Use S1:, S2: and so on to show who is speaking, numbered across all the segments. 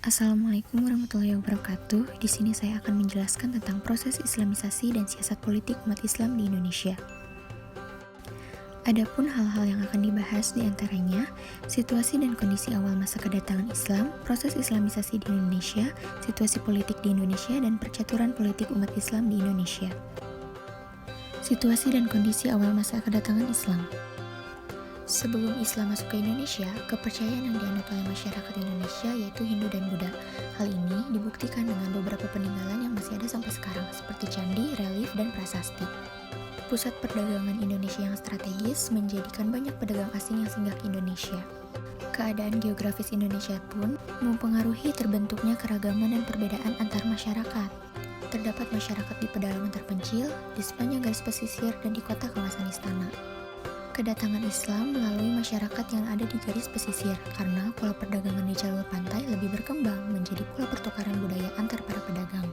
S1: Assalamualaikum warahmatullahi wabarakatuh. Di sini saya akan menjelaskan tentang proses Islamisasi dan siasat politik umat Islam di Indonesia. Adapun hal-hal yang akan dibahas di antaranya situasi dan kondisi awal masa kedatangan Islam, proses Islamisasi di Indonesia, situasi politik di Indonesia, dan percaturan politik umat Islam di Indonesia. Situasi dan kondisi awal masa kedatangan Islam. Sebelum Islam masuk ke Indonesia, kepercayaan yang dianut oleh masyarakat Indonesia yaitu Hindu dan Buddha. Hal ini dibuktikan dengan beberapa peninggalan yang masih ada sampai sekarang, seperti candi, relief, dan prasasti. Pusat perdagangan Indonesia yang strategis menjadikan banyak pedagang asing yang singgah ke Indonesia. Keadaan geografis Indonesia pun mempengaruhi terbentuknya keragaman dan perbedaan antar masyarakat. Terdapat masyarakat di pedalaman terpencil, di sepanjang garis pesisir, dan di kota kawasan istana. Kedatangan Islam melalui masyarakat yang ada di garis pesisir karena pola perdagangan di jalur pantai lebih berkembang menjadi pola pertukaran budaya antar para pedagang.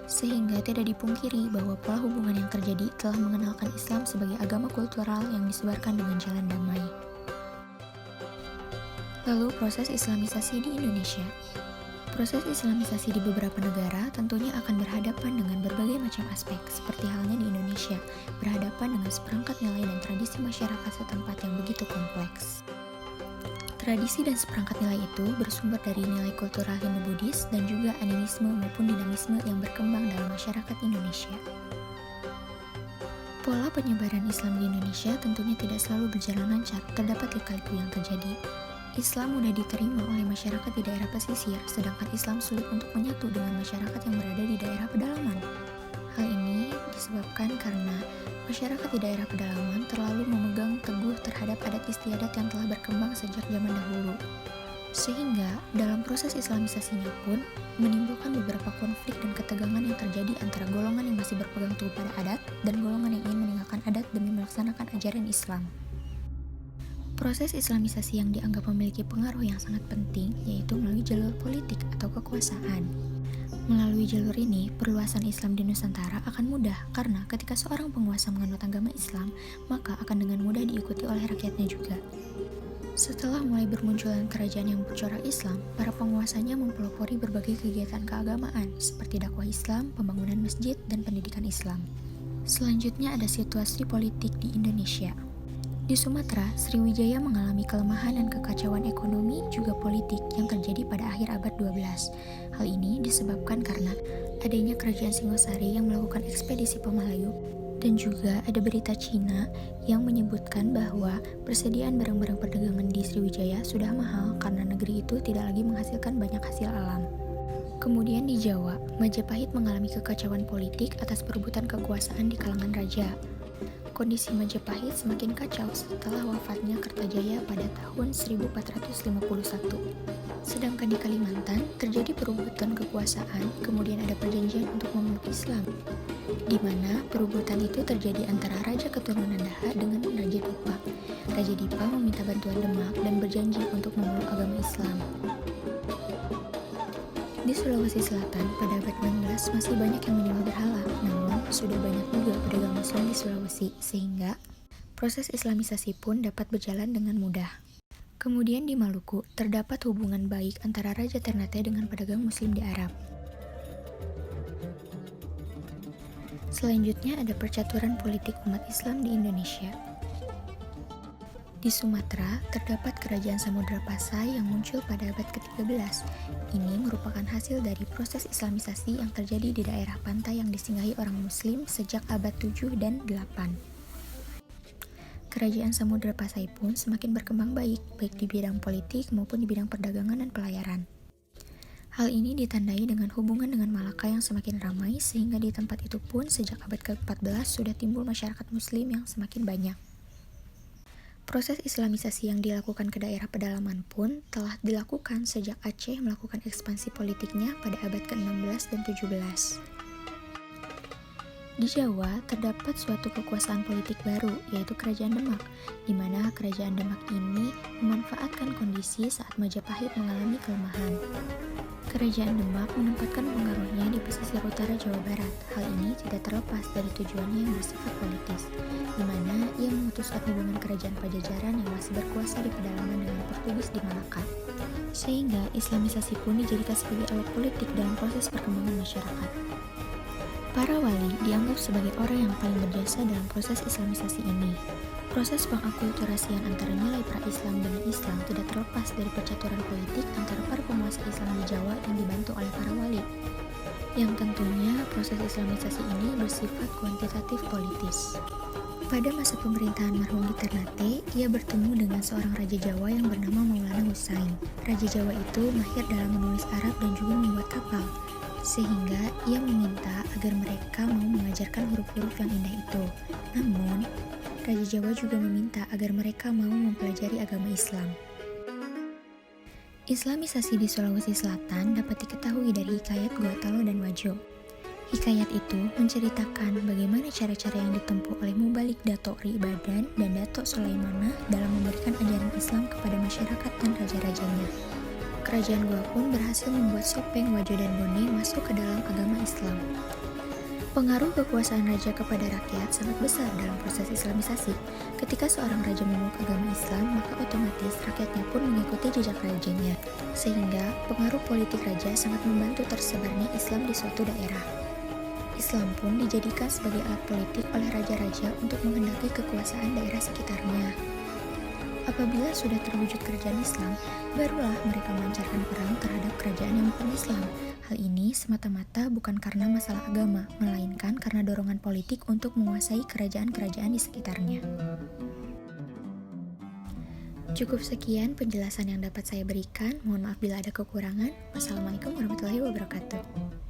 S1: Sehingga tidak dipungkiri bahwa pola hubungan yang terjadi telah mengenalkan Islam sebagai agama kultural yang disebarkan dengan jalan damai. Lalu proses Islamisasi di Indonesia. Proses Islamisasi di beberapa negara tentunya akan berhadapan dengan berbagai macam aspek, seperti halnya di Indonesia, berhadapan dengan seperangkat nilai dan tradisi masyarakat setempat yang begitu kompleks. Tradisi dan seperangkat nilai itu bersumber dari nilai kultural Hindu-Buddhis dan juga animisme maupun dinamisme yang berkembang dalam masyarakat Indonesia. Pola penyebaran Islam di Indonesia tentunya tidak selalu berjalan lancar, terdapat lika-liku yang terjadi. Islam mudah diterima oleh masyarakat di daerah pesisir, sedangkan Islam sulit untuk menyatu dengan masyarakat yang berada di daerah pedalaman. Hal ini disebabkan karena masyarakat di daerah pedalaman terlalu memegang teguh terhadap adat istiadat yang telah berkembang sejak zaman dahulu. Sehingga dalam proses Islamisasinya pun menimbulkan beberapa konflik dan ketegangan yang terjadi antara golongan yang masih berpegang teguh pada adat dan golongan yang ingin meninggalkan adat demi melaksanakan ajaran Islam. Proses Islamisasi yang dianggap memiliki pengaruh yang sangat penting yaitu melalui jalur politik atau kekuasaan. Melalui jalur ini, perluasan Islam di Nusantara akan mudah karena ketika seorang penguasa menganut agama Islam, maka akan dengan mudah diikuti oleh rakyatnya juga. Setelah mulai bermunculan kerajaan yang bercorak Islam, para penguasanya mempelopori berbagai kegiatan keagamaan seperti dakwah Islam, pembangunan masjid, dan pendidikan Islam. Selanjutnya ada situasi politik di Indonesia. Di Sumatera, Sriwijaya mengalami kelemahan dan kekacauan ekonomi juga politik yang terjadi pada akhir abad 12. Hal ini disebabkan karena adanya kerajaan Singosari yang melakukan ekspedisi Pemalayu dan juga ada berita Cina yang menyebutkan bahwa persediaan barang-barang perdagangan di Sriwijaya sudah mahal karena negeri itu tidak lagi menghasilkan banyak hasil alam. Kemudian di Jawa, Majapahit mengalami kekacauan politik atas perebutan kekuasaan di kalangan raja. Kondisi Majapahit semakin kacau setelah wafatnya Kertajaya pada tahun 1451. Sedangkan di Kalimantan terjadi perebutan kekuasaan, kemudian ada perjanjian untuk memeluk Islam, di mana perebutan itu terjadi antara Raja Keturunan Daha dengan Raja Dipa. Raja Dipa meminta bantuan Demak dan berjanji untuk memeluk agama Islam. Di Sulawesi Selatan, pada abad 16 masih banyak yang menyembah berhala, namun sudah banyak juga pedagang Muslim di Sulawesi, sehingga proses Islamisasi pun dapat berjalan dengan mudah. Kemudian di Maluku, terdapat hubungan baik antara Raja Ternate dengan pedagang Muslim di Arab. Selanjutnya ada percaturan politik umat Islam di Indonesia. Di Sumatera, terdapat kerajaan Samudra Pasai yang muncul pada abad ke-13. Ini merupakan hasil dari proses Islamisasi yang terjadi di daerah pantai yang disinggahi orang Muslim sejak abad 7 dan 8. Kerajaan Samudra Pasai pun semakin berkembang baik di bidang politik maupun di bidang perdagangan dan pelayaran. Hal ini ditandai dengan hubungan dengan Malaka yang semakin ramai, sehingga di tempat itu pun sejak abad ke-14 sudah timbul masyarakat Muslim yang semakin banyak. Proses Islamisasi yang dilakukan ke daerah pedalaman pun telah dilakukan sejak Aceh melakukan ekspansi politiknya pada abad ke-16 dan 17. Di Jawa, terdapat suatu kekuasaan politik baru, yaitu Kerajaan Demak, di mana Kerajaan Demak ini memanfaatkan kondisi saat Majapahit mengalami kelemahan. Kerajaan Demak menempatkan pengaruhnya di pesisir utara Jawa Barat. Hal ini tidak terlepas dari tujuannya yang bersifat politis, di mana ia memutuskan hubungan kerajaan Pajajaran yang masih berkuasa di pedalaman dengan Portugis di Malaka. Sehingga Islamisasi pun dijadikan sebagai alat politik dalam proses perkembangan masyarakat. Para wali dianggap sebagai orang yang paling berjasa dalam proses Islamisasi ini. Proses pengakulturasian antara nilai pra-Islam dengan Islam tidak terlepas dari percaturan politik antara para penguasa Islam di Jawa yang dibantu oleh para wali. Yang tentunya proses Islamisasi ini bersifat kuantitatif politis. Pada masa pemerintahan marhum Ternate, ia bertemu dengan seorang Raja Jawa yang bernama Maulana Husain. Raja Jawa itu mahir dalam menulis Arab dan juga membuat kapal, sehingga ia meminta agar mereka mau mengajarkan huruf-huruf yang indah itu. Namun, Raja Jawa juga meminta agar mereka mau mempelajari agama Islam. Islamisasi di Sulawesi Selatan dapat diketahui dari hikayat Gua Talo dan Wajo. Hikayat itu menceritakan bagaimana cara-cara yang ditempuh oleh Mubalik Dato' Ri Badan dan Dato' Sulaimanah dalam memberikan ajaran Islam kepada masyarakat dan raja-rajanya. Kerajaan Goa pun berhasil membuat Sopeng, Wajo, dan Bone masuk ke dalam agama Islam. Pengaruh kekuasaan raja kepada rakyat sangat besar dalam proses Islamisasi. Ketika seorang raja memeluk agama Islam, maka otomatis rakyatnya pun mengikuti jejak rajanya. Sehingga pengaruh politik raja sangat membantu tersebarnya Islam di suatu daerah. Islam pun dijadikan sebagai alat politik oleh raja-raja untuk menghendaki kekuasaan daerah sekitarnya. Apabila sudah terwujud kerajaan Islam, barulah mereka melancarkan perang terhadap kerajaan yang bukan Islam. Hal ini semata-mata bukan karena masalah agama, melainkan karena dorongan politik untuk menguasai kerajaan-kerajaan di sekitarnya. Cukup sekian penjelasan yang dapat saya berikan. Mohon maaf bila ada kekurangan. Wassalamualaikum warahmatullahi wabarakatuh.